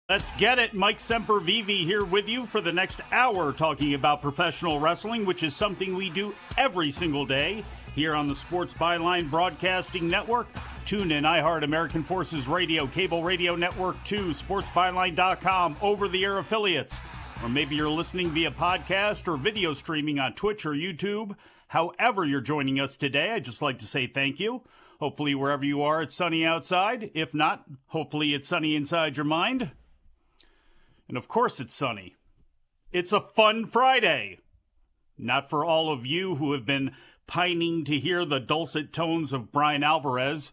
Let's get it. Mike Sempervive here with you for the next hour talking about professional wrestling, which is something we do every single day here on the Sports Byline Broadcasting Network. Tune in, iHeart, American Forces Radio, Cable Radio Network 2, SportsByline.com, over-the-air affiliates. Or maybe you're listening via podcast or video streaming on Twitch or YouTube. However you're joining us today, I'd just like to say thank you. Hopefully wherever you are, it's sunny outside. If not, hopefully it's sunny inside your mind. And of course it's sunny. It's a fun Friday. Not for all of you who have been pining to hear the dulcet tones of Bryan Alvarez.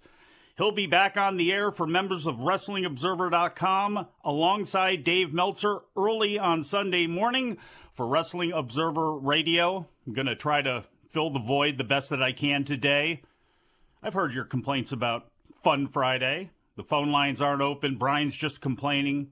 He'll be back on the air for members of WrestlingObserver.com alongside Dave Meltzer early on Sunday morning for Wrestling Observer Radio. I'm going to try to fill the void the best that I can today. I've heard your complaints about Fun Friday. The phone lines aren't open. Brian's just complaining.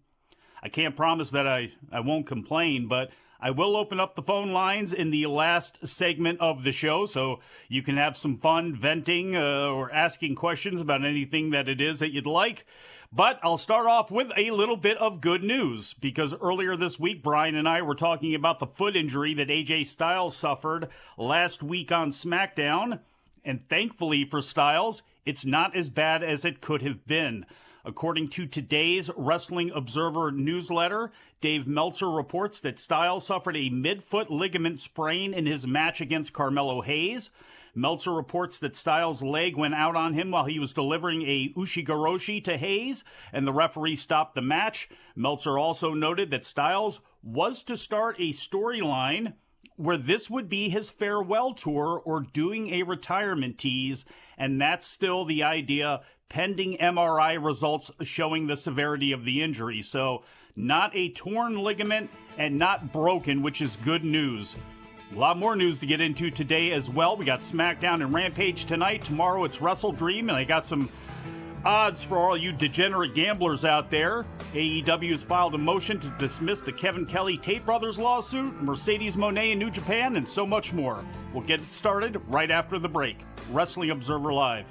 I can't promise that I won't complain, but I will open up the phone lines in the last segment of the show so you can have some fun venting or asking questions about anything that it is that you'd like. But I'll start off with a little bit of good news because earlier this week, Brian and I were talking about the foot injury that AJ Styles suffered last week on SmackDown. And thankfully for Styles, it's not as bad as it could have been. According to today's Wrestling Observer newsletter, Dave Meltzer reports that Styles suffered a mid-foot ligament sprain in his match against Carmelo Hayes. Meltzer reports that Styles' leg went out on him while he was delivering a Ushigoroshi to Hayes, and the referee stopped the match. Meltzer also noted that Styles was to start a storyline where this would be his farewell tour or doing a retirement tease, and that's still the idea pending MRI results showing the severity of the injury. So not a torn ligament and not broken, which is good news. A lot more news to get into today as well. We got Smackdown and Rampage tonight. Tomorrow it's WrestleDream, and I got some odds for all you degenerate gamblers out there. AEW has filed a motion to dismiss the Kevin Kelly Tate Brothers lawsuit, Mercedes Moné in New Japan, and so much more. We'll get it started right after the break. Wrestling Observer Live.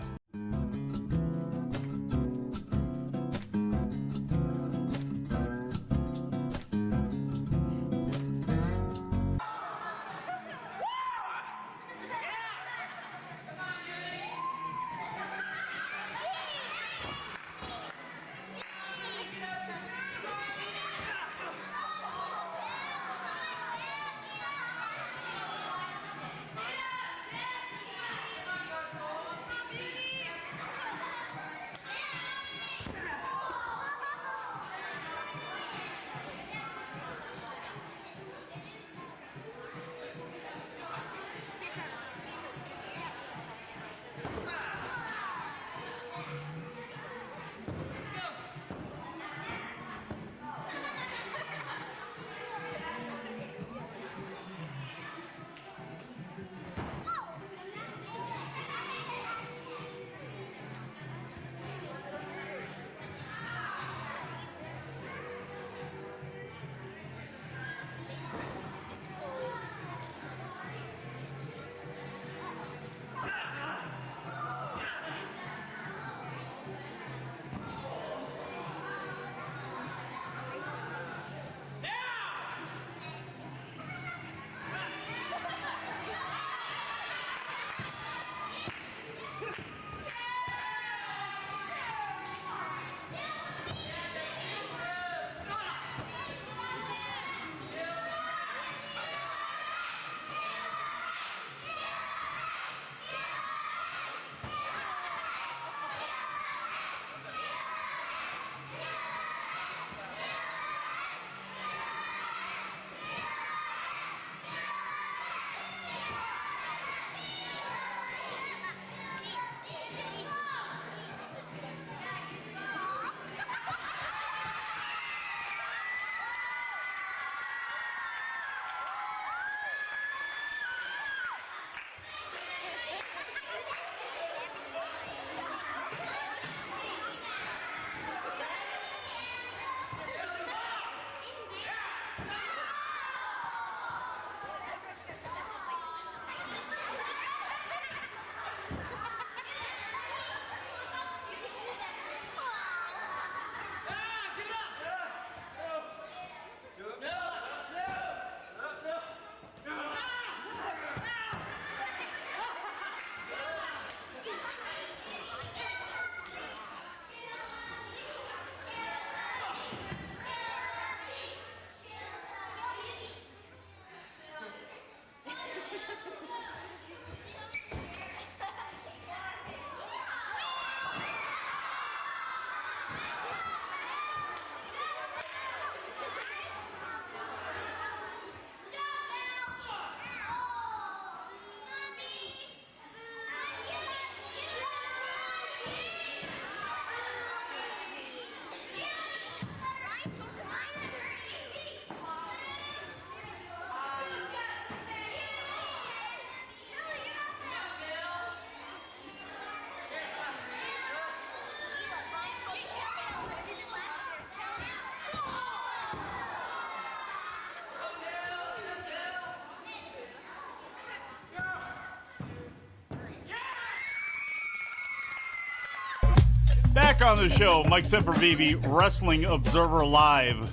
Back on the show, Mike Sempervive, Wrestling Observer Live.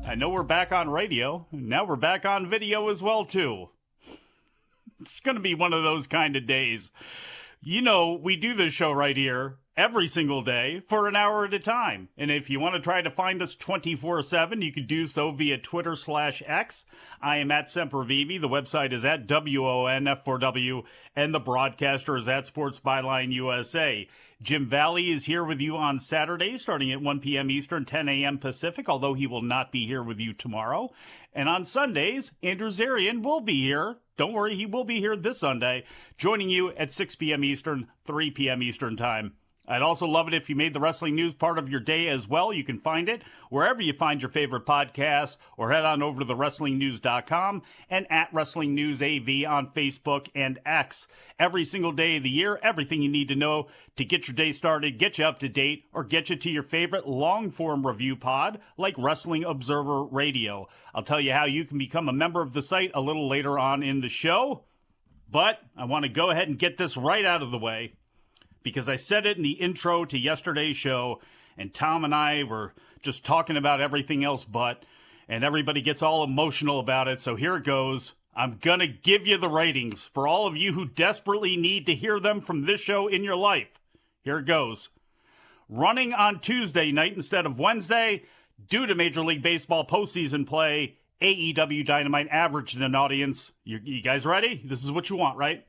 I know we're back on radio. Now we're back on video as well, too. It's going to be one of those kind of days. You know, we do this show right here every single day for an hour at a time. And if you want to try to find us 24/7, you can do so via Twitter/X. I am at Sempervive. The website is at WONF4W, and the broadcaster is at Sports Byline USA. Jim Valley is here with you on Saturday, starting at 1 p.m. Eastern, 10 a.m. Pacific, although he will not be here with you tomorrow. And on Sundays, Andrew Zarian will be here. Don't worry, he will be here this Sunday, joining you at 6 p.m. Eastern, 3 p.m. Eastern time. I'd also love it if you made the wrestling news part of your day as well. You can find it wherever you find your favorite podcasts, or head on over to thewrestlingnews.com and at Wrestling News AV on Facebook and X. Every single day of the year, everything you need to know to get your day started, get you up to date, or get you to your favorite long-form review pod like Wrestling Observer Radio. I'll tell you how you can become a member of the site a little later on in the show, but I want to go ahead and get this right out of the way, because I said it in the intro to yesterday's show, and Tom and I were just talking about everything else but, and everybody gets all emotional about it, so here it goes. I'm going to give you the ratings for all of you who desperately need to hear them from this show in your life. Here it goes. Running on Tuesday night instead of Wednesday, due to Major League Baseball postseason play, AEW Dynamite averaged an audience. You guys ready? This is what you want, right?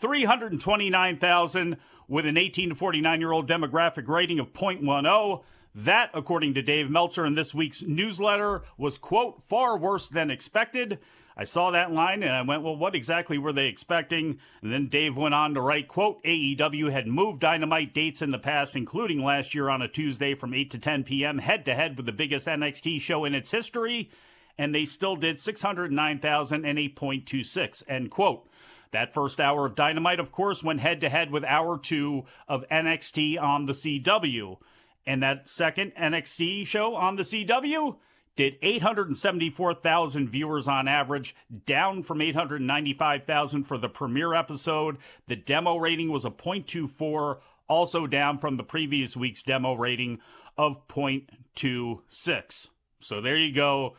329,000 with an 18 to 49-year-old demographic rating of 0.10. That, according to Dave Meltzer in this week's newsletter, was, quote, far worse than expected. I saw that line and I went, well, what exactly were they expecting? And then Dave went on to write, quote, AEW had moved Dynamite dates in the past, including last year on a Tuesday from 8 to 10 p.m., head-to-head with the biggest NXT show in its history, and they still did 609,000 and 8.26, end quote. That first hour of Dynamite, of course, went head-to-head with hour 2 of NXT on the CW. And that second NXT show on the CW did 874,000 viewers on average, down from 895,000 for the premiere episode. The demo rating was a 0.24, also down from the previous week's demo rating of 0.26. So there you go.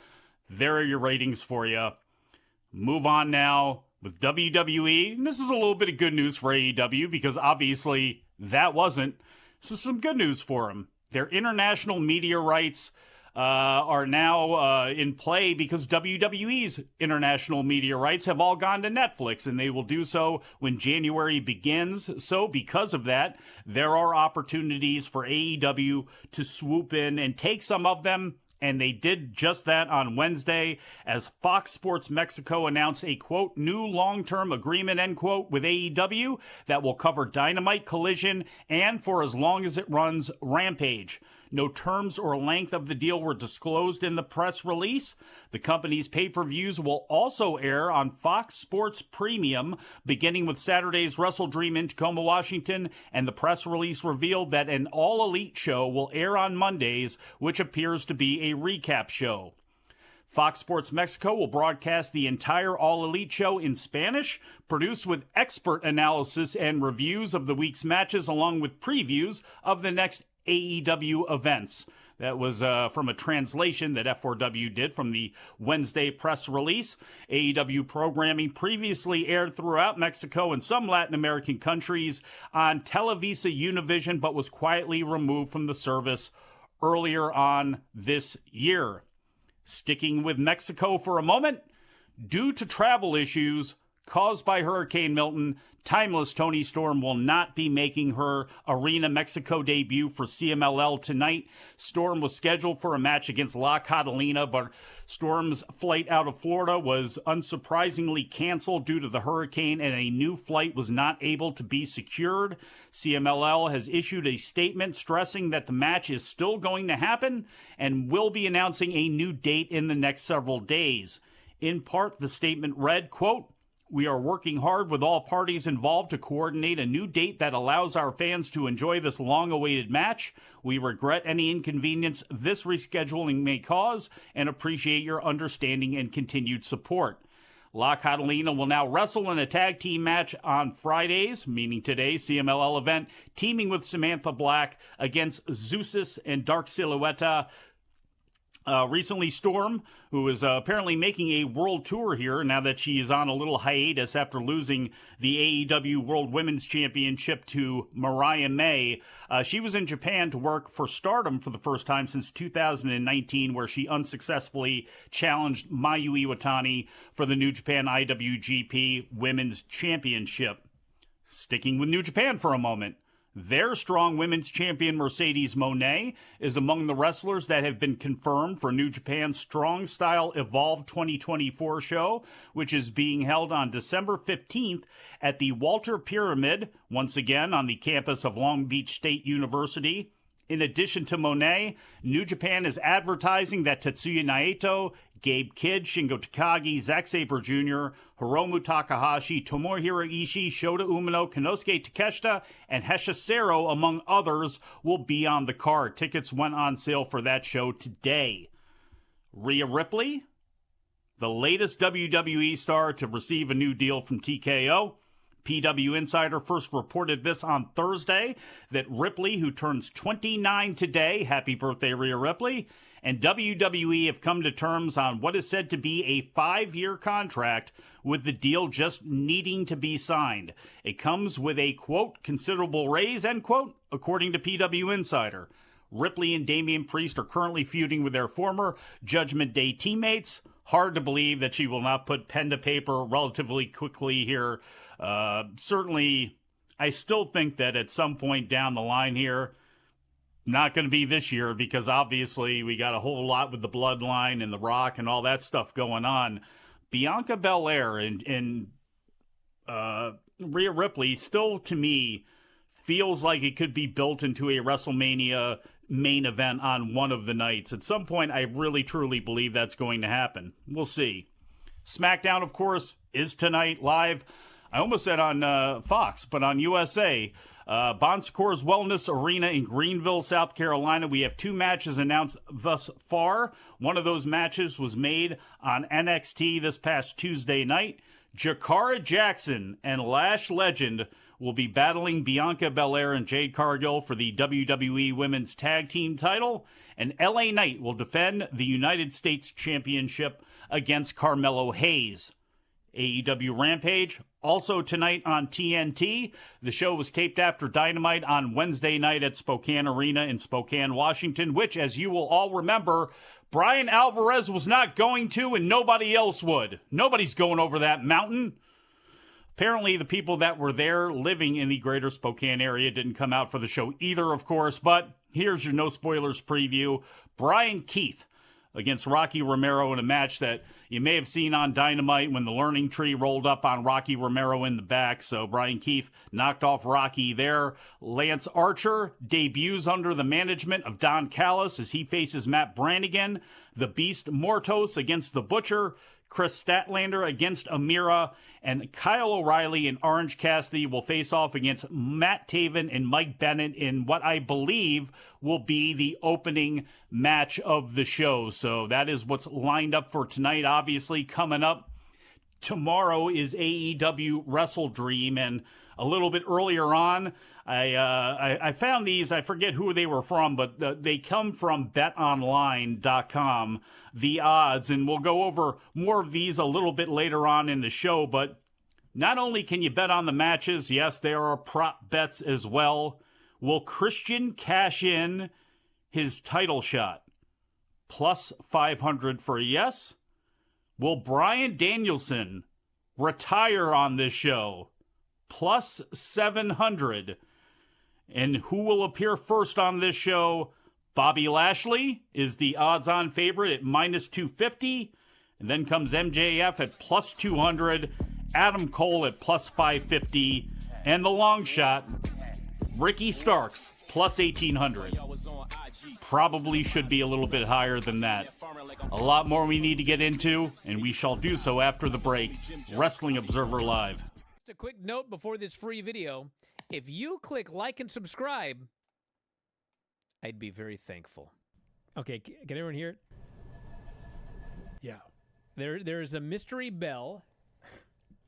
There are your ratings for you. Move on now with WWE, and this is a little bit of good news for AEW, because obviously that wasn't. So some good news for them. Their international media rights are now in play, because WWE's international media rights have all gone to Netflix, and they will do so when January begins. So because of that, there are opportunities for AEW to swoop in and take some of them. And they did just that on Wednesday, as Fox Sports Mexico announced a, quote, new long-term agreement, end quote, with AEW that will cover Dynamite, Collision, and for as long as it runs, Rampage. No terms or length of the deal were disclosed in the press release. The company's pay-per-views will also air on Fox Sports Premium, beginning with Saturday's WrestleDream in Tacoma, Washington, and the press release revealed that an all-elite show will air on Mondays, which appears to be a recap show. Fox Sports Mexico will broadcast the entire All Elite show in Spanish, produced with expert analysis and reviews of the week's matches, along with previews of the next AEW events. That was from a translation that F4W did from the Wednesday press release. AEW programming previously aired throughout Mexico and some Latin American countries on Televisa Univision, but was quietly removed from the service earlier on this year. Sticking with Mexico for a moment, due to travel issues caused by Hurricane Milton, Timeless Toni Storm will not be making her Arena Mexico debut for CMLL tonight. Storm was scheduled for a match against La Catalina, but Storm's flight out of Florida was unsurprisingly canceled due to the hurricane, and a new flight was not able to be secured. CMLL has issued a statement stressing that the match is still going to happen and will be announcing a new date in the next several days. In part, the statement read, quote, "We are working hard with all parties involved to coordinate a new date that allows our fans to enjoy this long-awaited match. We regret any inconvenience this rescheduling may cause and appreciate your understanding and continued support." La Catalina will now wrestle in a tag team match on Fridays, meaning today's CMLL event, teaming with Samantha Black against Zeusis and Dark Silhouette. Recently, Storm, who is apparently making a world tour here now that she is on a little hiatus after losing the AEW World Women's Championship to Mariah May. She was in Japan to work for Stardom for the first time since 2019, where she unsuccessfully challenged Mayu Iwatani for the New Japan IWGP Women's Championship. Sticking with New Japan for a moment. Their strong women's champion Mercedes Moné is among the wrestlers that have been confirmed for New Japan's Strong Style Evolve 2024 show, which is being held on December 15th at the Walter Pyramid, once again on the campus of Long Beach State University. In addition to Moné, New Japan is advertising that Tetsuya Naito, Gabe Kidd, Shingo Takagi, Zack Sabre Jr., Hiromu Takahashi, Tomohiro Ishii, Shota Umino, Konosuke Takeshita, and Heshisero, among others, will be on the card. Tickets went on sale for that show today. Rhea Ripley, the latest WWE star to receive a new deal from TKO. PW Insider first reported this on Thursday, that Ripley, who turns 29 today, happy birthday Rhea Ripley, and WWE have come to terms on what is said to be a 5-year contract, with the deal just needing to be signed. It comes with a, quote, considerable raise, end quote, according to PW Insider. Ripley and Damian Priest are currently feuding with their former Judgment Day teammates. Hard to believe that she will not put pen to paper relatively quickly here. Certainly, I still think that at some point down the line here, not going to be this year, because obviously we got a whole lot with the Bloodline and The Rock and all that stuff going on. Bianca Belair and Rhea Ripley still, to me, feels like it could be built into a WrestleMania main event on one of the nights. At some point, I really, truly believe that's going to happen. We'll see. Smackdown, of course, is tonight live. I almost said on Fox, but on USA. Bon Secours Wellness Arena in Greenville, South Carolina. We have 2 matches announced thus far. One of those matches was made on NXT this past Tuesday night. Jakara Jackson and Lash Legend will be battling Bianca Belair and Jade Cargill for the WWE Women's Tag Team title. And LA Knight will defend the United States Championship against Carmelo Hayes. AEW Rampage, also tonight on TNT. The show was taped after Dynamite on Wednesday night at Spokane Arena in Spokane, Washington, which, as you will all remember, Bryan Alvarez was not going to, and nobody else would. Nobody's going over that mountain. Apparently, the people that were there living in the greater Spokane area didn't come out for the show either, of course, but here's your no spoilers preview. Brian Keith against Rocky Romero in a match that you may have seen on Dynamite when the Learning Tree rolled up on Rocky Romero in the back. So Brian Keith knocked off Rocky there. Lance Archer debuts under the management of Don Callis as he faces Matt Brannigan. The Beast Mortos against The Butcher. Chris Statlander against Amira, and Kyle O'Reilly and Orange Cassidy will face off against Matt Taven and Mike Bennett in what I believe will be the opening match of the show. So that is what's lined up for tonight. Obviously, coming up tomorrow is AEW WrestleDream, and a little bit earlier on, I found these. I forget who they were from, but they come from betonline.com, the odds, and we'll go over more of these a little bit later on in the show. But not only can you bet on the matches, yes, there are prop bets as well. Will Christian cash in his title shot? Plus 500 for a yes. Will Bryan Danielson retire on this show? Plus 700. And who will appear first on this show? Bobby Lashley is the odds-on favorite at minus 250. And then comes MJF at plus 200. Adam Cole at plus 550. And the long shot, Ricky Starks, plus 1800. Probably should be a little bit higher than that. A lot more we need to get into, and we shall do so after the break. Wrestling Observer Live. Just a quick note before this free video. If you click like and subscribe, I'd be very thankful. Okay, can everyone hear it? Yeah. There's a mystery bell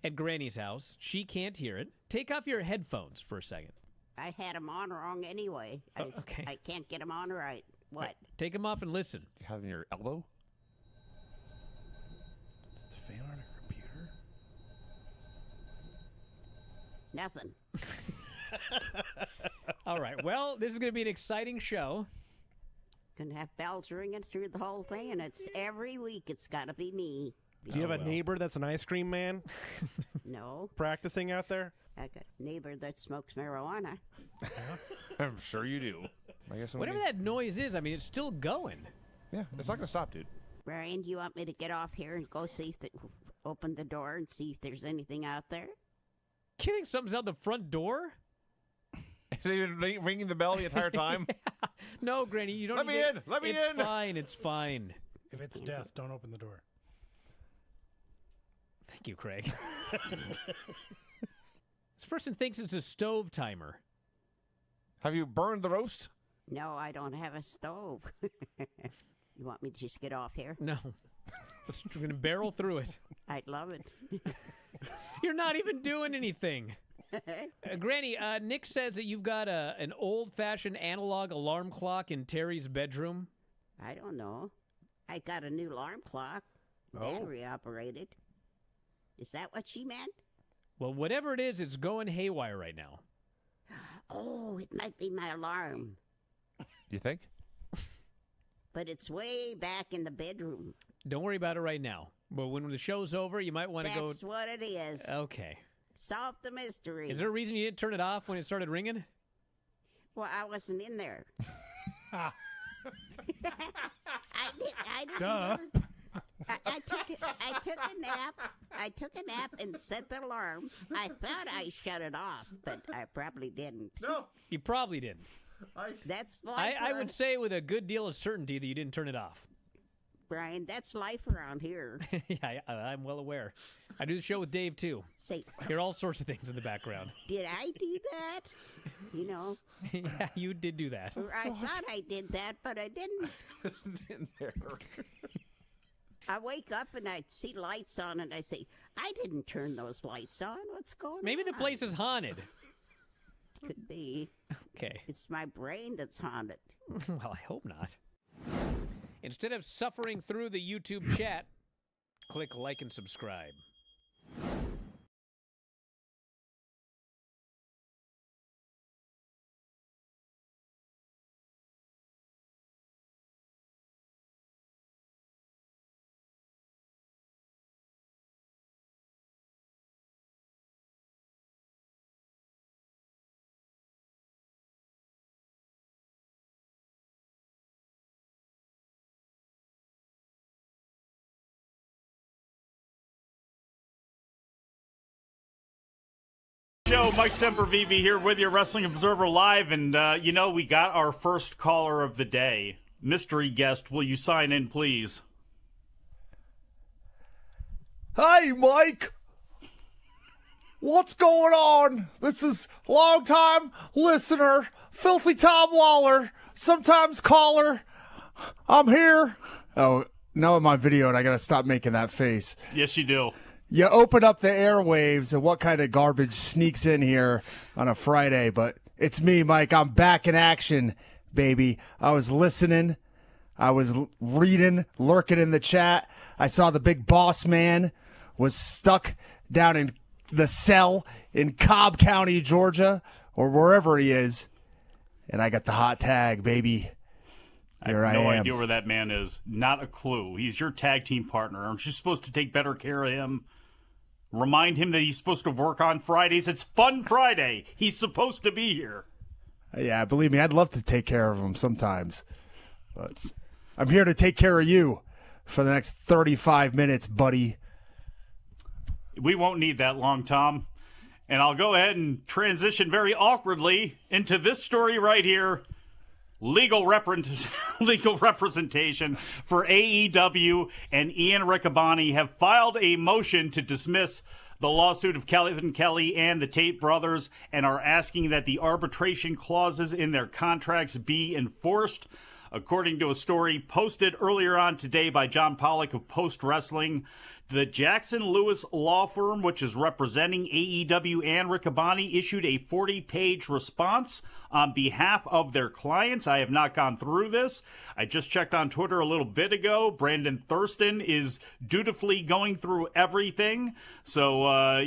at Granny's house. She can't hear it. Take off your headphones for a second. I had them on wrong anyway. Okay. I can't get them on right. What? Right. Take them off and listen. You have in your elbow? Is the fan on a computer? Nothing. All right. Well, this is going to be an exciting show. Gonna have bells ringing through the whole thing, and it's every week. It's got to be me. Do you have a neighbor that's an ice cream man No, practicing out there? I got a neighbor that smokes marijuana. I'm sure you do. I guess Whatever that noise is, I mean, it's still going. Yeah, it's not going to stop, dude. Brian, do you want me to get off here and go see if open the door and see if there's anything out there? You think something's out the front door? Is he ringing the bell the entire time? No, Granny, you don't. Let me in! Let me in! It's fine. It's fine. If it's death, don't open the door. Thank you, Craig. This person thinks it's a stove timer. Have you burned the roast? No, I don't have a stove. You want me to just get off here? No. We're going to barrel through it. I'd love it. You're not even doing anything. Granny, Nick says that you've got an old-fashioned analog alarm clock in Terry's bedroom. I don't know. I got a new alarm clock, battery operated. Is that what she meant? Well, whatever it is, it's going haywire right now. Oh, it might be my alarm, Do you think? but it's way back in the bedroom. Don't worry about it right now. But when the show's over, you might want to go... That's what it is. Okay. Solve the mystery. Is there a reason you didn't turn it off when it started ringing? Well, I wasn't in there. I didn't. Duh. I took a nap. I took a nap and set the alarm. I thought I shut it off, but I probably didn't. No. You probably didn't. That's life. I would say with a good deal of certainty that you didn't turn it off. Brian, that's life around here. Yeah, I'm well aware. I do the show with Dave, too. Say, Hear all sorts of things in the background. did I do that? You know, Yeah, you did do that. or I thought I did that, but I didn't. in there. I wake up and I see lights on, and I say, I didn't turn those lights on. What's going on? Maybe the place is haunted. Could be. Okay. It's my brain that's haunted. Well, I hope not. Instead of suffering through the YouTube chat, click like and subscribe. Show, Mike Sempervive here with your Wrestling Observer Live, and we got our first caller of the day. Mystery guest, will you sign in, please? Hey, Mike! What's going on? This is longtime listener, Filthy Tom Lawlor, sometimes caller. I'm here. Oh, now in my video, and I gotta stop making that face. Yes, you do. You open up the airwaves, and what kind of garbage sneaks in here on a Friday? But it's me, Mike. I'm back in action, baby. I was listening. I was reading, lurking in the chat. I saw the big boss man was stuck down in the cell in Cobb County, Georgia, or wherever he is. And I got the hot tag, baby. Here I have no I am. idea where that man is. Not a clue. He's your tag team partner. Aren't you supposed to take better care of him? Remind him that he's supposed to work on Fridays. It's Fun Friday. He's supposed to be here. Yeah, believe me, I'd love to take care of him sometimes. But I'm here to take care of you for the next 35 minutes, buddy. We won't need that long, Tom. And I'll go ahead and transition very awkwardly into this story right here. Legal representation for AEW and Ian Riccaboni have filed a motion to dismiss the lawsuit of Kevin Kelly and the Tate brothers and are asking that the arbitration clauses in their contracts be enforced. According to a story posted earlier on today by John Pollock of Post Wrestling, the Jackson Lewis law firm, which is representing AEW and Riccaboni, issued a 40-page response on behalf of their clients. I have not gone through this. I just checked on Twitter a little bit ago. Brandon Thurston is dutifully going through everything. So,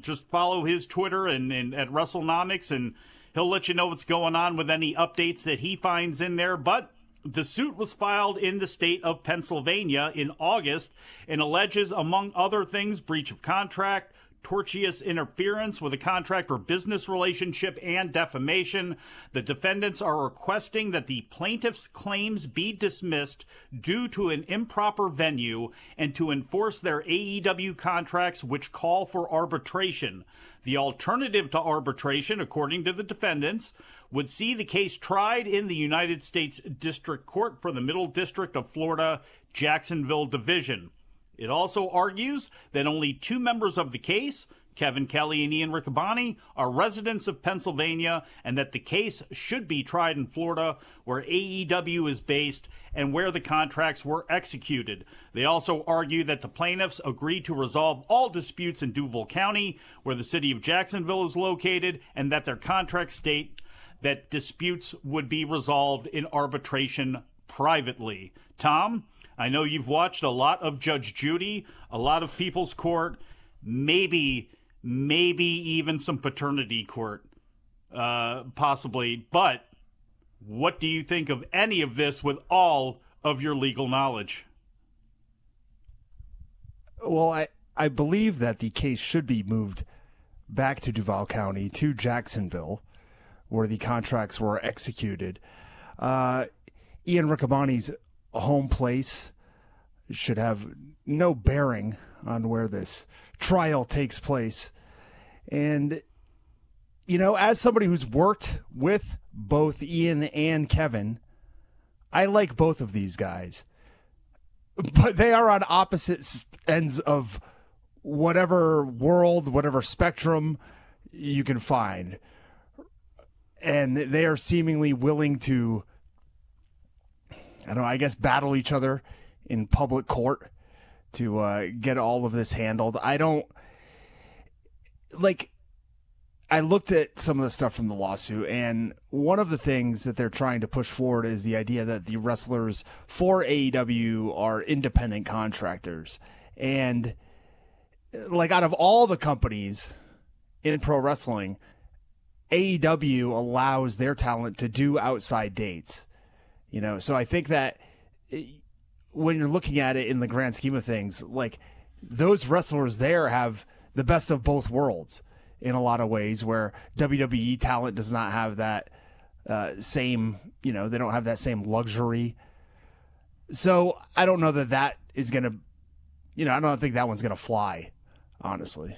just follow his Twitter and at WrestleNomics, and he'll let you know what's going on with any updates that he finds in there. But the suit was filed in the state of Pennsylvania in August and alleges, among other things, breach of contract, tortious interference with a contract or business relationship, and defamation. The defendants are requesting that the plaintiff's claims be dismissed due to an improper venue and to enforce their AEW contracts, which call for arbitration. The alternative to arbitration, according to the defendants, would see the case tried in the United States District Court for the Middle District of Florida, Jacksonville Division. It also argues that only two members of the case, Kevin Kelly and Ian Riccaboni, are residents of Pennsylvania, and that the case should be tried in Florida, where AEW is based and where the contracts were executed. They also argue that the plaintiffs agreed to resolve all disputes in Duval County, where the city of Jacksonville is located, and that their contracts state that disputes would be resolved in arbitration privately. Tom, I know you've watched a lot of Judge Judy, a lot of People's Court, maybe even some Paternity Court, possibly. But what do you think of any of this with all of your legal knowledge? Well, I believe that the case should be moved back to Duval County, to Jacksonville, where the contracts were executed. Ian Riccaboni's home place should have no bearing on where this trial takes place. And, as somebody who's worked with both Ian and Kevin, I like both of these guys. But they are on opposite ends of whatever world, whatever spectrum you can find. And they are seemingly willing to, battle each other in public court to get all of this handled. I looked at some of the stuff from the lawsuit, and one of the things that they're trying to push forward is the idea that the wrestlers for AEW are independent contractors. And, out of all the companies in pro wrestling, AEW allows their talent to do outside dates, so I think that when you're looking at it in the grand scheme of things, those wrestlers there have the best of both worlds in a lot of ways, where WWE talent does not have that same, they don't have that same luxury. So I don't know that is going to, I don't think that one's going to fly, honestly.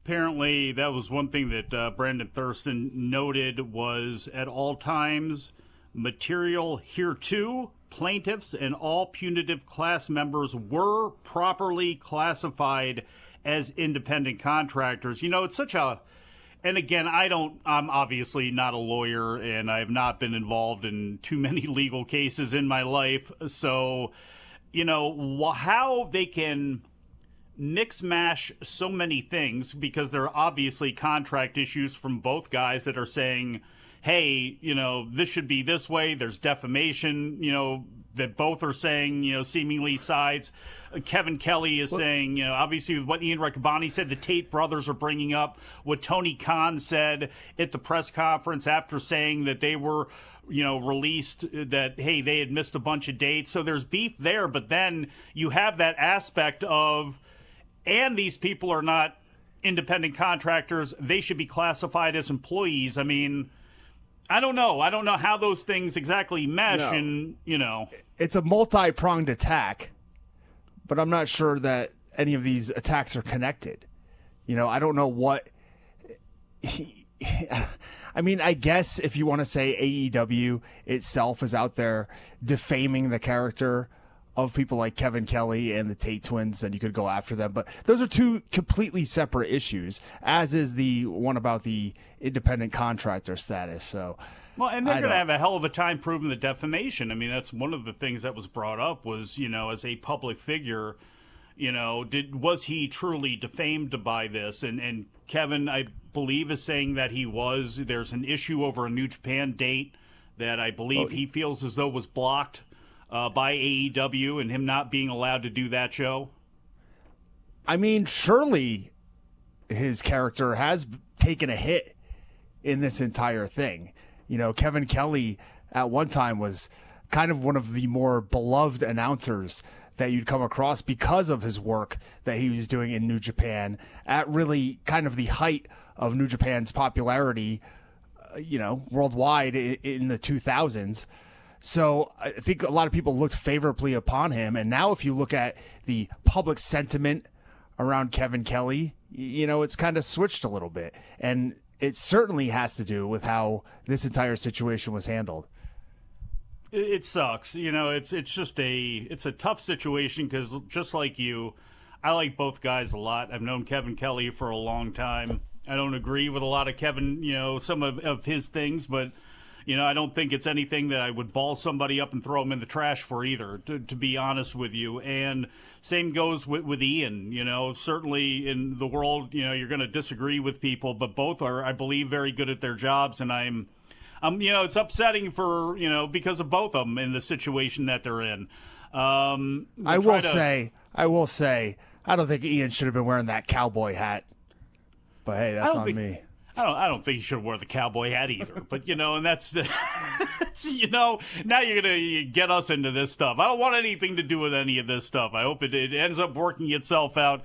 Apparently, that was one thing that Brandon Thurston noted was, at all times, material hereto, plaintiffs and all punitive class members were properly classified as independent contractors. It's such a... And again, I'm obviously not a lawyer, and I have not been involved in too many legal cases in my life. So, how they can mix mash so many things, because there are obviously contract issues from both guys that are saying, hey, this should be this way. There's defamation, that both are saying, seemingly sides. Kevin Kelly is saying, obviously with what Ian Riccaboni said, the Tate brothers are bringing up what Tony Khan said at the press conference after saying that they were, released, that, hey, they had missed a bunch of dates. So there's beef there, but then you have that aspect of, and these people are not independent contractors, they should be classified as employees. I mean, I don't know. I don't know how those things exactly mesh. No. And, it's a multi-pronged attack, but I'm not sure that any of these attacks are connected. I don't know what... I mean, I guess if you want to say AEW itself is out there defaming the character of people like Kevin Kelly and the Tate twins, then you could go after them. But those are two completely separate issues, as is the one about the independent contractor status. So Well, and they're going to have a hell of a time proving the defamation. I mean, that's one of the things that was brought up was, as a public figure, was he truly defamed by this? And Kevin, I believe, is saying that he was. There's an issue over a New Japan date that I believe he feels as though was blocked by AEW and him not being allowed to do that show. I mean, surely his character has taken a hit in this entire thing. Kevin Kelly at one time was kind of one of the more beloved announcers that you'd come across because of his work that he was doing in New Japan at really kind of the height of New Japan's popularity, worldwide in the 2000s. So I think a lot of people looked favorably upon him. And now if you look at the public sentiment around Kevin Kelly, it's kind of switched a little bit. And it certainly has to do with how this entire situation was handled. It sucks. It's a tough situation because just like you, I like both guys a lot. I've known Kevin Kelly for a long time. I don't agree with a lot of Kevin, some of his things, but, I don't think it's anything that I would ball somebody up and throw them in the trash for either, to be honest with you. And same goes with Ian. Certainly in the world, you're going to disagree with people, but both are, I believe, very good at their jobs. And I'm it's upsetting for, because of both of them in the situation that they're in. I will say, I don't think Ian should have been wearing that cowboy hat. But hey, that's on me. I don't think he should wear the cowboy hat either. But, and that's, now you're going to get us into this stuff. I don't want anything to do with any of this stuff. I hope it ends up working itself out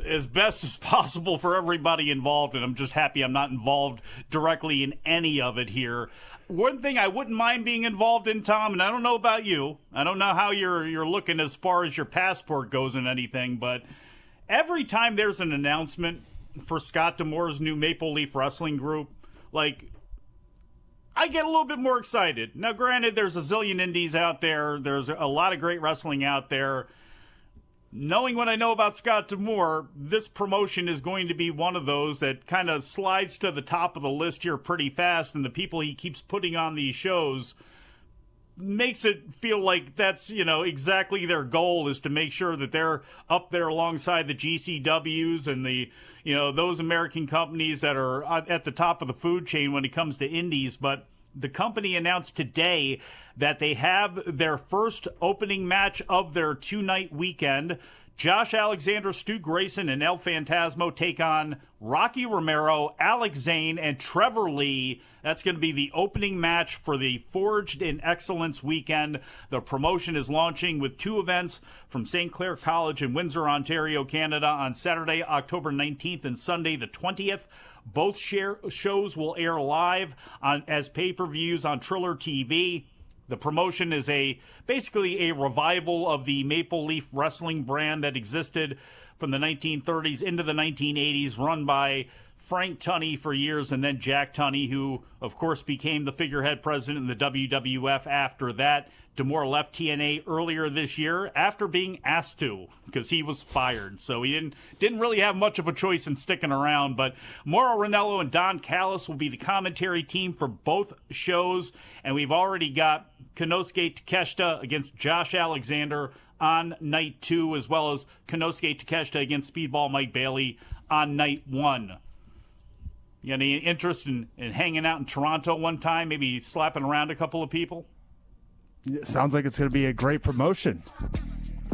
as best as possible for everybody involved, and I'm just happy I'm not involved directly in any of it here. One thing I wouldn't mind being involved in, Tom, and I don't know about you. I don't know how you're looking as far as your passport goes and anything, but every time there's an announcement for Scott D'Amore's new Maple Leaf Wrestling group, I get a little bit more excited. Now, granted, there's a zillion indies out there. There's a lot of great wrestling out there. Knowing what I know about Scott D'Amore, this promotion is going to be one of those that kind of slides to the top of the list here pretty fast, and the people he keeps putting on these shows makes it feel like that's, exactly their goal, is to make sure that they're up there alongside the GCWs and the, those American companies that are at the top of the food chain when it comes to indies. But the company announced today that they have their first opening match of their two-night weekend. Josh Alexander, Stu Grayson, and El Phantasmo take on Rocky Romero, Alex Zane, and Trevor Lee. That's going to be the opening match for the Forged in Excellence weekend. The promotion is launching with two events from St. Clair College in Windsor, Ontario, Canada on Saturday, October 19th and Sunday the 20th. Both shows will air live as pay-per-views on Triller TV. The promotion is basically a revival of the Maple Leaf Wrestling brand that existed from the 1930s into the 1980s, run by Frank Tunney for years, and then Jack Tunney, who, of course, became the figurehead president in the WWF after that. D'Amore left TNA earlier this year after being asked to, because he was fired. So he didn't really have much of a choice in sticking around. But Mauro Ranallo and Don Callis will be the commentary team for both shows. And we've already got Konosuke Takeshita against Josh Alexander on night 2, as well as Konosuke Takeshita against Speedball Mike Bailey on night 1. You got any interest in hanging out in Toronto one time, maybe slapping around a couple of people? It sounds like it's going to be a great promotion.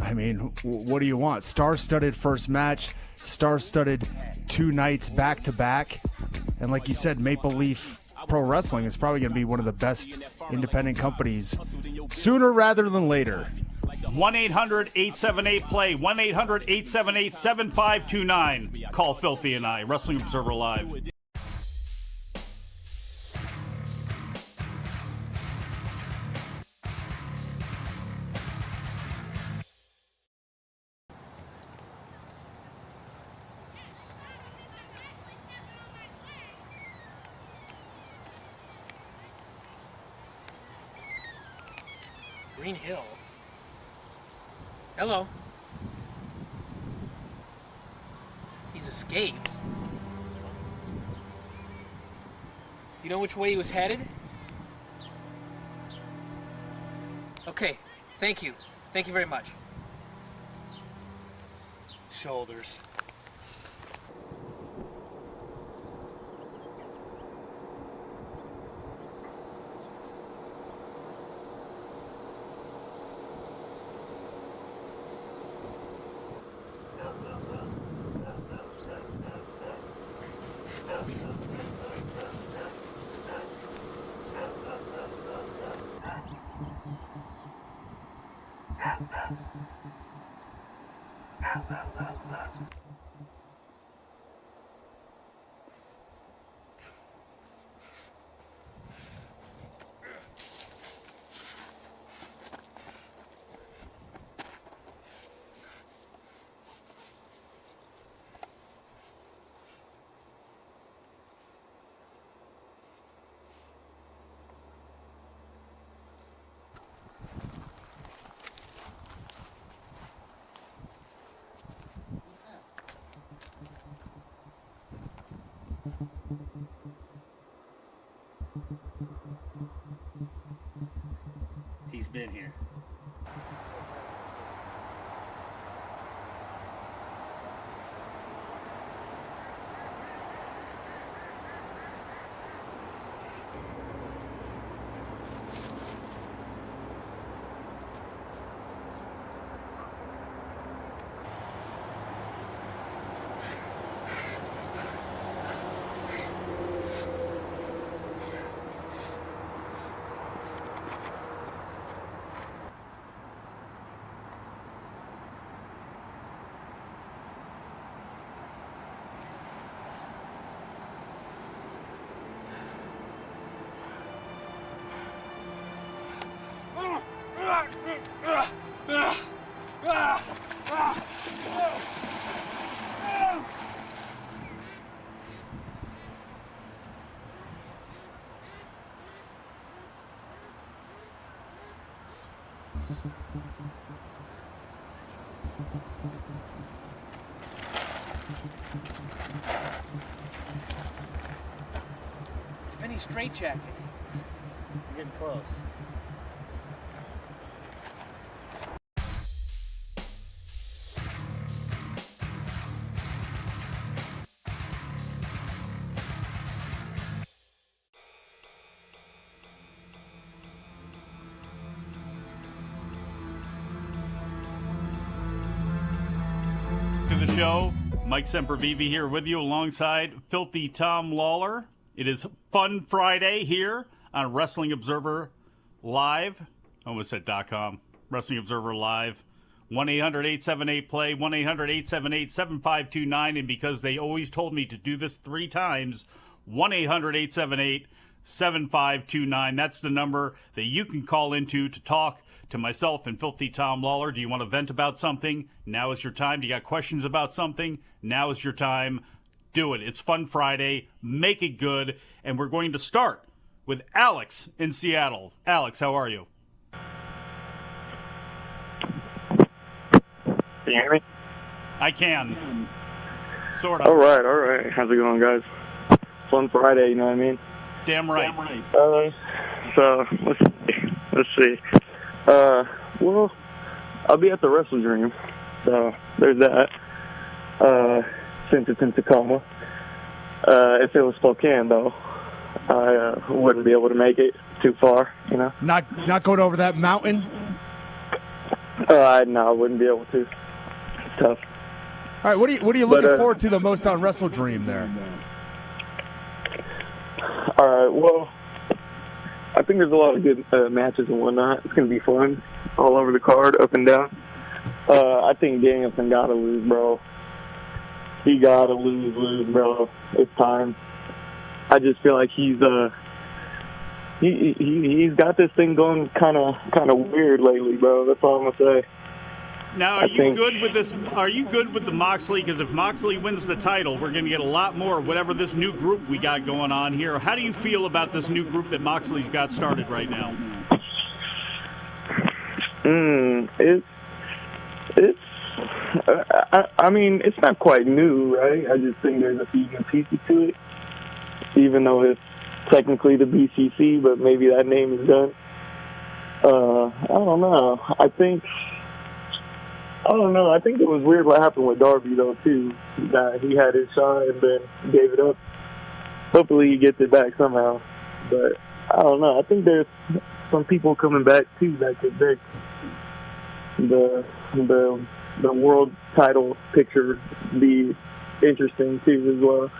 I mean, what do you want? Star-studded first match, star-studded 2 nights back-to-back. And like you said, Maple Leaf Pro Wrestling is probably going to be one of the best independent companies sooner rather than later. 1-800-878-PLAY, 1-800-878-7529. Call Filthy and I, Wrestling Observer Live. Green Hill. Hello. He's escaped. Do you know which way he was headed? Okay, thank you. Thank you very much. Shoulders. He's been here. It's Vinny's straitjacket. You're getting close. To the show, Mike Sempervive here with you alongside filthy Tom Lawlor. It is Fun Friday here on Wrestling Observer Live. I almost said .com. Wrestling Observer Live. 1-800-878-PLAY, 1-800-878-7529. And because they always told me to do this 3 times, 1-800-878-7529. That's the number that you can call into to talk to myself and filthy Tom Lawlor. Do you want to vent about something? Now is your time. Do you got questions about something? Now is your time. Do it. It's Fun Friday. Make it good. And we're going to start with Alex in Seattle. Alex, how are you? Can you hear me? I can. Sort of. All right. How's it going, guys? Fun Friday, you know what I mean? Damn right. So, let's see. Well, I'll be at the WrestleDream, so there's that. Since it's in Tacoma. If it was Spokane, though, I wouldn't be able to make it too far, you know? Not going over that mountain? No, I wouldn't be able to. It's tough. All right, what are you looking forward to the most on WrestleDream there? All right, well, I think there's a lot of good matches and whatnot. It's going to be fun all over the card, up and down. I think Danielson got to lose, bro. He got to lose, bro. It's time. I just feel like he's got this thing going kind of weird lately, bro. That's all I'm going to say. Now, are you good with this? Are you good with the Moxley? Because if Moxley wins the title, we're going to get a lot more of whatever this new group we got going on here. How do you feel about this new group that Moxley's got started right now? I mean, it's not quite new, right? I just think there's a few new pieces to it, even though it's technically the BCC, but maybe that name is done. I don't know. I don't know. I think it was weird what happened with Darby, though, too, that he had his shot and then gave it up. Hopefully he gets it back somehow. But I don't know. I think there's some people coming back, too, that could make the world title picture be interesting, too, as well.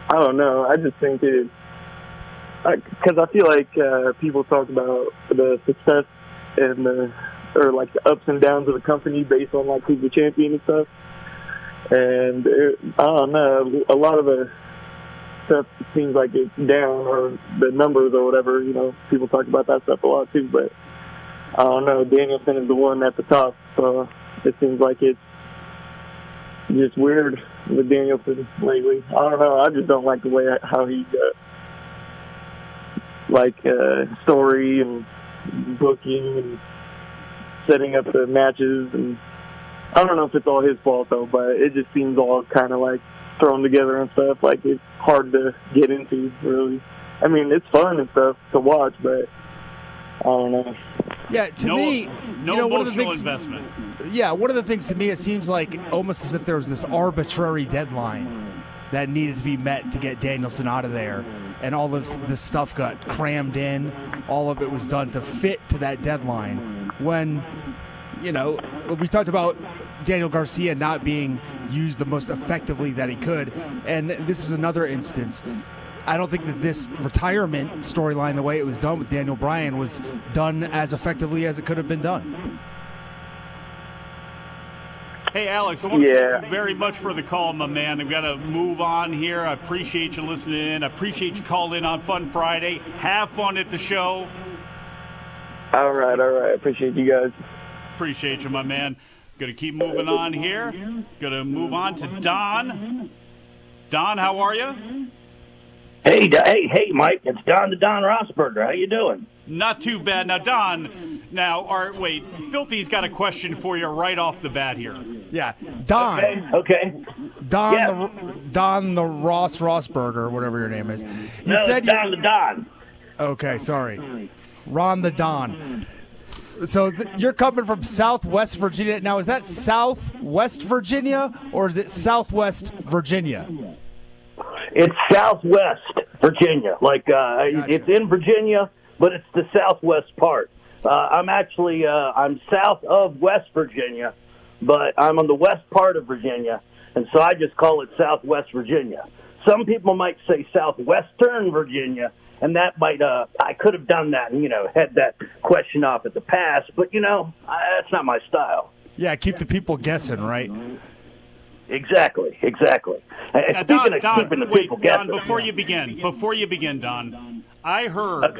I don't know. I just think because I feel like people talk about the success and the ups and downs of the company based on like who's the champion and stuff. And I don't know, a lot of the stuff seems like it's down, or the numbers or whatever. You know, people talk about that stuff a lot too. But I don't know. Danielson is the one at the top, so it seems like it's just weird with Danielson lately. I don't know. I just don't like the way how he story and booking and setting up the matches, and I don't know if it's all his fault though, but it just seems all kind of like thrown together and stuff. Like it's hard to get into, really. I mean, it's fun and stuff to watch, but I don't know. Yeah, to me, no one of the emotional things. investment. Yeah, one of the things to me, it seems like almost as if there was this arbitrary deadline that needed to be met to get Danielson out of there, and all of this stuff got crammed in. All of it was done to fit to that deadline. When, we talked about Daniel Garcia not being used the most effectively that he could, and this is another instance. I don't think that this retirement storyline, the way it was done with Daniel Bryan, was done as effectively as it could have been done. Hey, Alex, I want to thank you very much for the call, my man. I've got to move on here. I appreciate you listening in. I appreciate you calling in on Fun Friday. Have fun at the show. All right. Appreciate you guys. Appreciate you, my man. Going to keep moving on here. Going to move on to Don. Don, how are you? Hey, Mike. It's Don the Don Rosberger. How you doing? Not too bad. Now, Don, Filthy's got a question for you right off the bat here. Yeah, Don. Okay. Don, yeah. Don the Rosberger, whatever your name is. You said Don the Don. Okay, sorry. Ron the Don. So you're coming from Southwest Virginia. Now, is that Southwest Virginia or is it Southwest Virginia? It's Southwest Virginia. Gotcha. It's in Virginia, but it's the southwest part. I'm south of West Virginia, but I'm on the west part of Virginia, and so I just call it Southwest Virginia. Some people might say Southwestern Virginia, and that might, I could have done that and, head that question off at the pass, but, that's not my style. Yeah, keep the people guessing, right? Exactly. Now, Speaking of keeping the people guessing. Don, before you begin, Don, I heard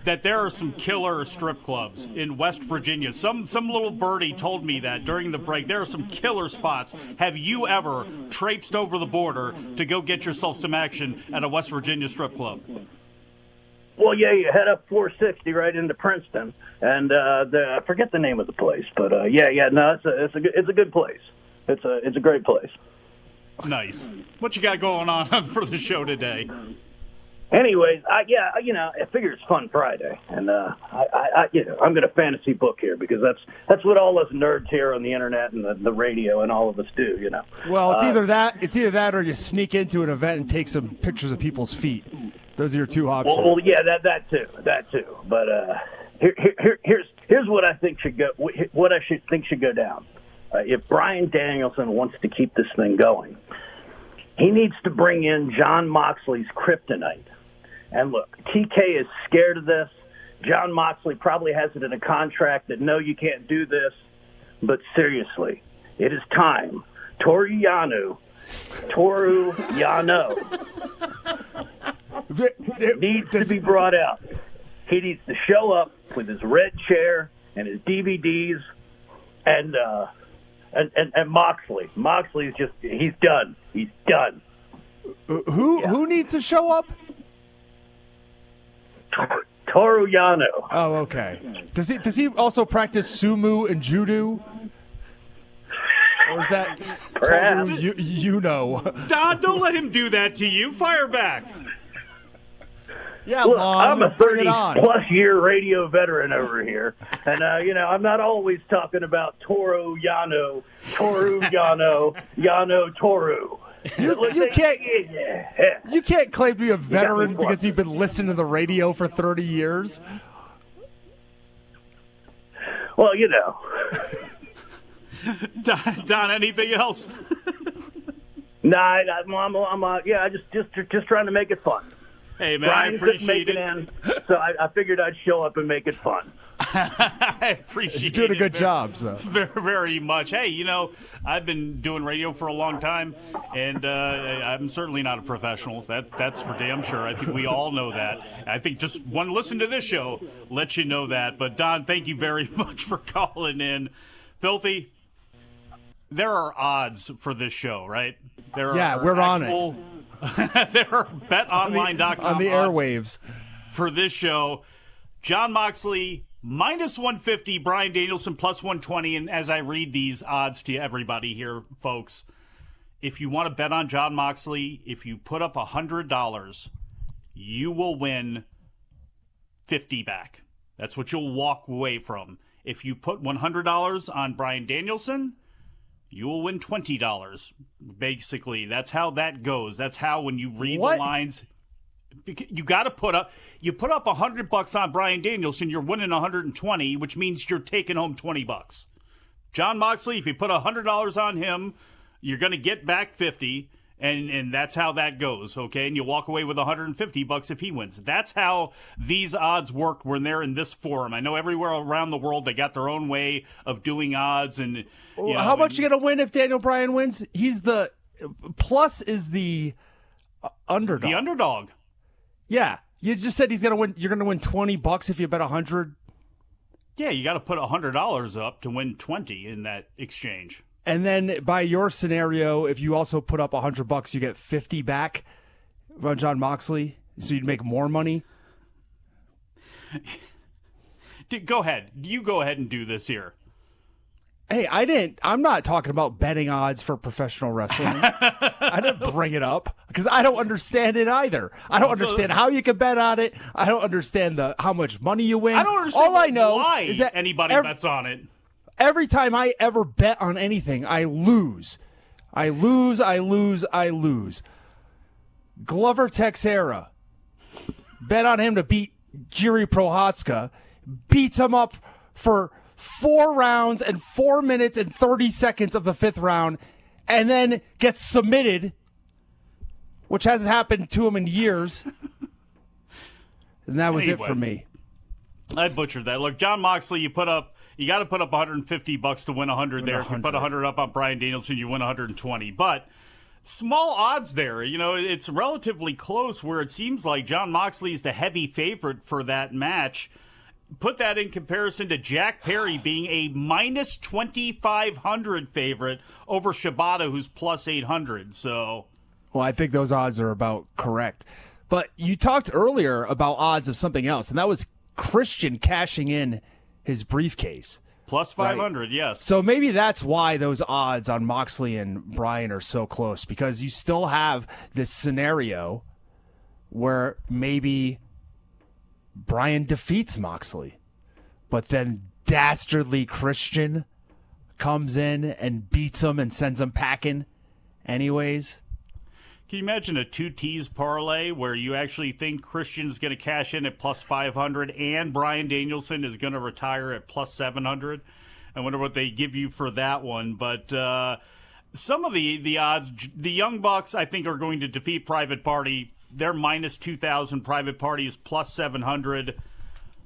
that there are some killer strip clubs in West Virginia. Some little birdie told me that during the break. There are some killer spots. Have you ever traipsed over the border to go get yourself some action at a West Virginia strip club? Well, yeah, you head up 460 right into Princeton, and I forget the name of the place, but no, it's a good place. It's a great place. Nice. What you got going on for the show today? Anyways, I figure it's Fun Friday, and I'm going to fantasy book here because that's what all us nerds here on the internet and the radio and all of us do. Well, it's either that or you sneak into an event and take some pictures of people's feet. Those are your two options. Well, yeah, that too. But here's what I think should go. What I think should go down. If Bryan Danielson wants to keep this thing going, he needs to bring in Jon Moxley's kryptonite. And look, TK is scared of this. Jon Moxley probably has it in a contract that, no, you can't do this. But seriously, it is time. Toru Yano needs to be brought out. He needs to show up with his red chair and his DVDs and Moxley. Moxley's he's done. He's done. Who needs to show up? Toru Yano. Oh, okay. Does he also practice sumo and judo? Or is that perhaps? You know. Don, don't let him do that to you. Fire back. Yeah, Look, Lon, I'm a bring it on. 30-plus year radio veteran over here, and I'm not always talking about Toru Yano, Toru. You can't claim to be a veteran because you've been listening to the radio for 30 years. Well, Don, anything else? Nah, I'm just trying to make it fun. Hey, man, Brian I appreciate couldn't make it in, so I figured I'd show up and make it fun. I appreciate it. You're doing a good job, so. Very, very much. Hey, I've been doing radio for a long time, and I'm certainly not a professional. That's for damn sure. I think we all know that. I think just one listen to this show lets you know that. But, Don, thank you very much for calling in. Filthy, there are odds for this show, right? We're on it. There are betonline.com on the airwaves for this show. Jon Moxley minus 150, Bryan Danielson plus 120. And as I read these odds to everybody here, folks, if you want to bet on Jon Moxley, if you put up $100, you will win 50 back. That's what you'll walk away from. If you put $100 on Bryan Danielson, you will win $20. Basically, that's how that goes. That's how when you read the lines, you got to put up $100 on Bryan Danielson, you're winning 120, which means you're taking home $20. Jon Moxley, if you put $100 on him, you're going to get back 50, and that's how that goes, okay? And you walk away with $150 if he wins. That's how these odds work when they're in this forum. I know everywhere around the world they got their own way of doing odds. And how much you going to win if Daniel Bryan wins? He's the plus is the underdog. The underdog. Yeah, you just said he's going to win. You're going to win $20 if you bet 100. Yeah, you got to put $100 up to win 20 in that exchange. And then by your scenario, if you also put up $100, you get 50 back on Jon Moxley, so you'd make more money. Go ahead. You go ahead and do this here. Hey, I'm not talking about betting odds for professional wrestling. I didn't bring it up because I don't understand it either. I don't understand how you can bet on it. I don't understand how much money you win. I don't understand All I know why is that anybody bets on it. Every time I ever bet on anything, I lose. I lose. Glover Texera. Bet on him to beat Jiri Prohaska. Beats him up for 4 rounds and 4 minutes and 30 seconds of the 5th round, and then gets submitted, which hasn't happened to him in years. And that was it for me. I butchered that. Look, Jon Moxley, you got to put up $150 to win 100 there. If you put 100 up on Bryan Danielson, you win 120. But small odds there. It's relatively close where it seems like Jon Moxley is the heavy favorite for that match. Put that in comparison to Jack Perry being a minus 2,500 favorite over Shibata, who's plus 800. So, well, I think those odds are about correct. But you talked earlier about odds of something else, and that was Christian cashing in his briefcase. Plus 500, right? Yes. So maybe that's why those odds on Moxley and Bryan are so close, because you still have this scenario where maybe Bryan defeats Moxley, but then dastardly Christian comes in and beats him and sends him packing anyways. Can you imagine a 2-tease parlay where you actually think Christian's going to cash in at plus 500 and Bryan Danielson is going to retire at plus 700? I wonder what they give you for that one. But some of the odds, the Young Bucks, I think, are going to defeat Private Party. They're minus 2,000. Private Party is plus 700.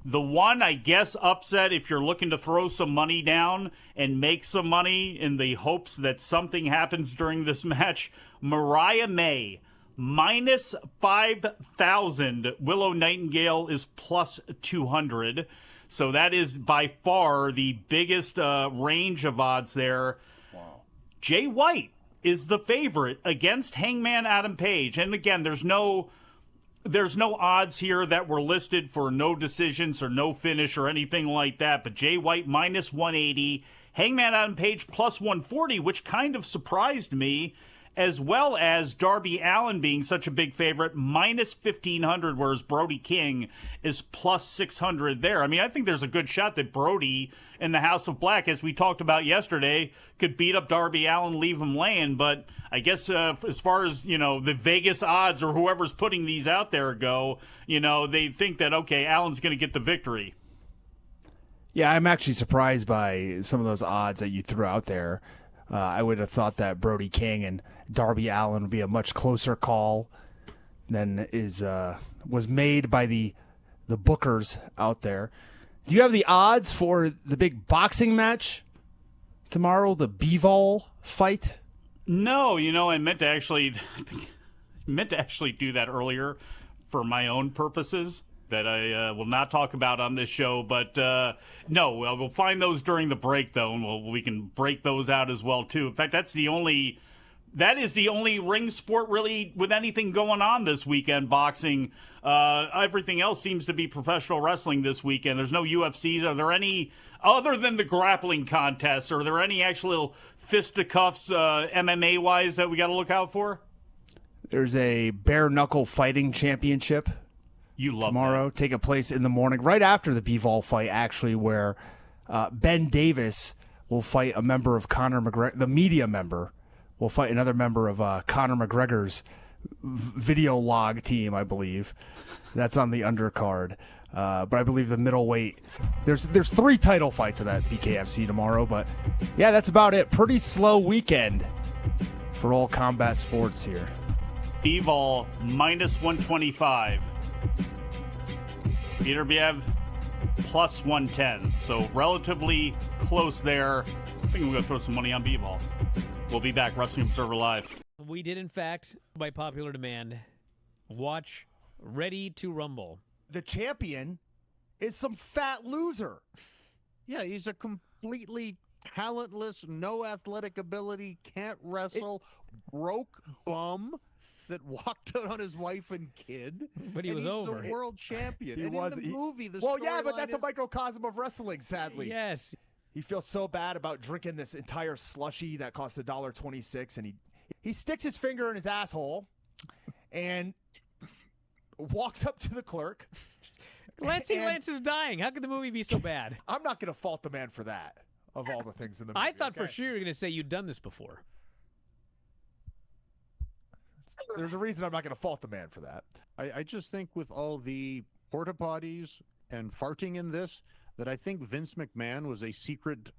The one, I guess, upset, if you're looking to throw some money down and make some money in the hopes that something happens during this match, Mariah May, minus 5,000. Willow Nightingale is plus 200. So that is by far the biggest range of odds there. Wow. Jay White is the favorite against Hangman Adam Page. And again, there's no odds here that were listed for no decisions or no finish or anything like that. But Jay White minus 180, Hangman Adam Page plus 140, which kind of surprised me. as well as Darby Allin being such a big favorite, minus 1,500, whereas Brody King is plus 600 there. I mean, I think there's a good shot that Brody in the House of Black, as we talked about yesterday, could beat up Darby Allin, leave him laying. But I guess as far as, the Vegas odds or whoever's putting these out there go, they think that, okay, Allen's going to get the victory. Yeah, I'm actually surprised by some of those odds that you threw out there. I would have thought that Brody King and Darby Allin would be a much closer call than was made by the bookers out there. Do you have the odds for the big boxing match tomorrow, the Bivol fight? No, I meant to actually do that earlier for my own purposes that I will not talk about on this show. But no, we'll find those during the break, though, and we can break those out as well, too. In fact, that is the only ring sport really with anything going on this weekend, boxing. Everything else seems to be professional wrestling this weekend. There's no UFCs. Are there any, other than the grappling contests, are there any actual fisticuffs MMA-wise that we got to look out for? There's a bare-knuckle fighting championship. You love tomorrow, that. taking place in the morning, right after the Bivol fight, actually, where Ben Davis will fight a member of Conor McGregor, the media member, will fight another member of Conor McGregor's video log team, I believe. That's on the undercard. But I believe the middleweight, there's 3 title fights in that BKFC tomorrow. But, yeah, that's about it. Pretty slow weekend for all combat sports here. Bivol, minus 125. Peter Biev, plus 110. So relatively close there. I think we're going to throw some money on Bivol. We'll be back. Wrestling Observer Live. We did, in fact, by popular demand, watch Ready to Rumble. The champion is some fat loser. Yeah, he's a completely talentless, no athletic ability, can't wrestle, broke bum that walked out on his wife and kid. But he was over. He's the world champion. He and was. in the movie, the well, yeah, but storyline that's a microcosm of wrestling, sadly. Yes. He feels so bad about drinking this entire slushie that costs $1.26, and he sticks his finger in his asshole and walks up to the clerk. Lance is dying. How could the movie be so bad? I'm not going to fault the man for that, of all the things in the movie. I thought for sure you were going to say you'd done this before. There's a reason I'm not going to fault the man for that. I just think with all the porta potties and farting in this, that I think Vince McMahon was a secret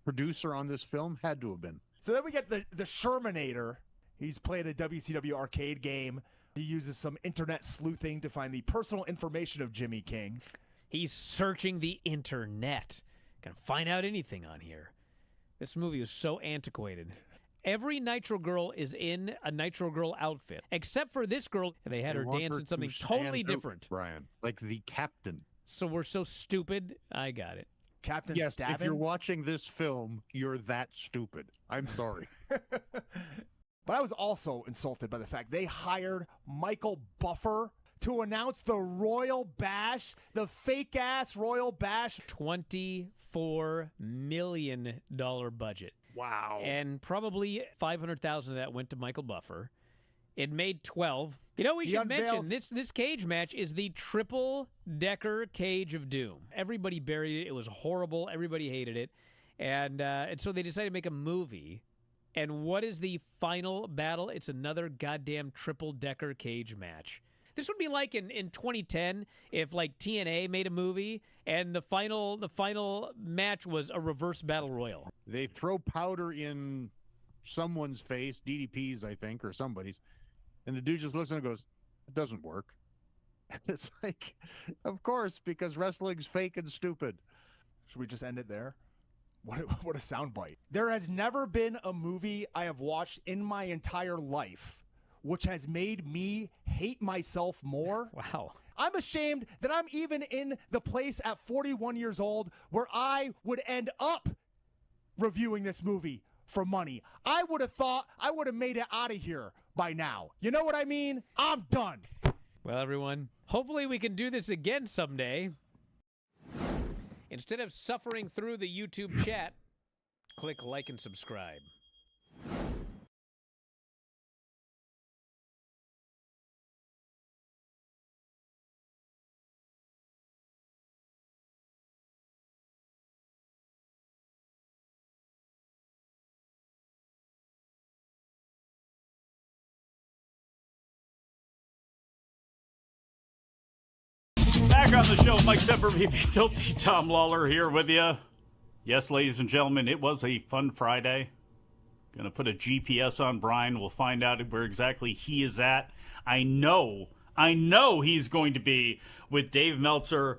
producer on this film. Had to have been. So then we get the Shermanator. He's played a WCW arcade game. He uses some internet sleuthing to find the personal information of Jimmy King. He's searching the internet. Can find out anything on here. This movie is so antiquated. Every Nitro Girl is in a Nitro Girl outfit, except for this girl. They had her dance in something totally different. Brian, like the captain. So we're so stupid. I got it. Captain Yes, Stabbin? if you're watching this film, you're that stupid. I'm sorry. But I was also insulted by the fact they hired Michael Buffer to announce the Royal Bash, the fake-ass Royal Bash. $24 million budget. Wow. And probably $500,000 of that went to Michael Buffer. It made 12. You know, we should mention this cage match is the triple-decker Cage of Doom. Everybody buried it. It was horrible. Everybody hated it. And so they decided to make a movie. And what is the final battle? It's another goddamn triple-decker cage match. This would be like in 2010 if like TNA made a movie and the final match was a reverse battle royal. They throw powder in someone's face, DDP's I think, or somebody's, and the dude just looks at it and goes, "It doesn't work." It's like, of course, because wrestling's fake and stupid. Should we just end it there? What a soundbite. There has never been a movie I have watched in my entire life which has made me hate myself more. Wow. I'm ashamed that I'm even in the place at 41 years old where I would end up reviewing this movie for money. I would have thought I would have made it out of here by now. You know what I mean? I'm done. Well, everyone, hopefully we can do this again someday. Instead of suffering through the YouTube chat, click like and subscribe. Back on the show, Mike Sempervive, Filthy Tom Lawlor here with you. Yes, ladies and gentlemen, it was a fun Friday. Going to put a GPS on Bryan. We'll find out where exactly he is at. I know he's going to be with Dave Meltzer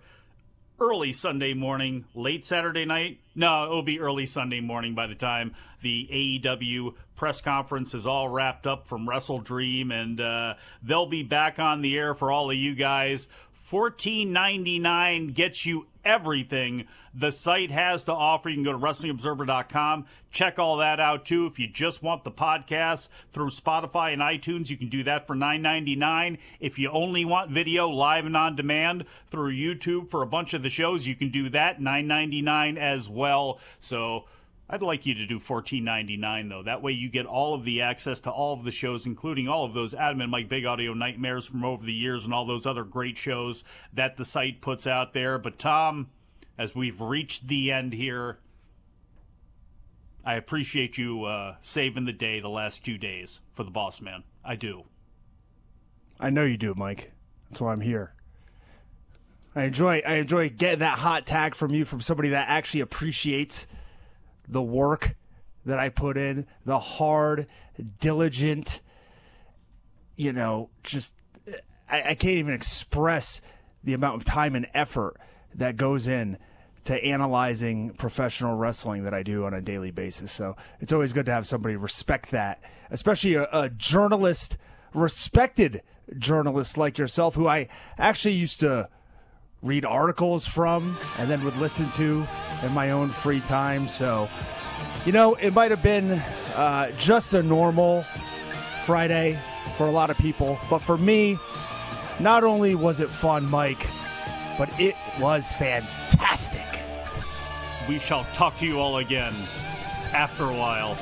early Sunday morning, late Saturday night. No, it'll be early Sunday morning by the time the AEW press conference is all wrapped up from WrestleDream, and they'll be back on the air for all of you guys. $14.99 gets you everything the site has to offer. You can go to WrestlingObserver.com. Check all that out, too. If you just want the podcast through Spotify and iTunes, you can do that for $9.99. If you only want video live and on demand through YouTube for a bunch of the shows, you can do that, $9.99 as well. So I'd like you to do $14.99, though. That way you get all of the access to all of the shows, including all of those Adam and Mike Big Audio Nightmares from over the years and all those other great shows that the site puts out there. But, Tom, as we've reached the end here, I appreciate you saving the day the last 2 days for the boss man. I do. I know you do, Mike. That's why I'm here. I enjoy getting that hot tag from you, from somebody that actually appreciates the work that I put in, the hard, diligent, just I can't even express the amount of time and effort that goes in to analyzing professional wrestling that I do on a daily basis. So it's always good to have somebody respect that, especially a journalist, respected journalist like yourself, who I actually used to read articles from and then would listen to in my own free time. So, it might have been just a normal Friday for a lot of people, but for me, not only was it fun, Mike, but it was fantastic. We shall talk to you all again after a while.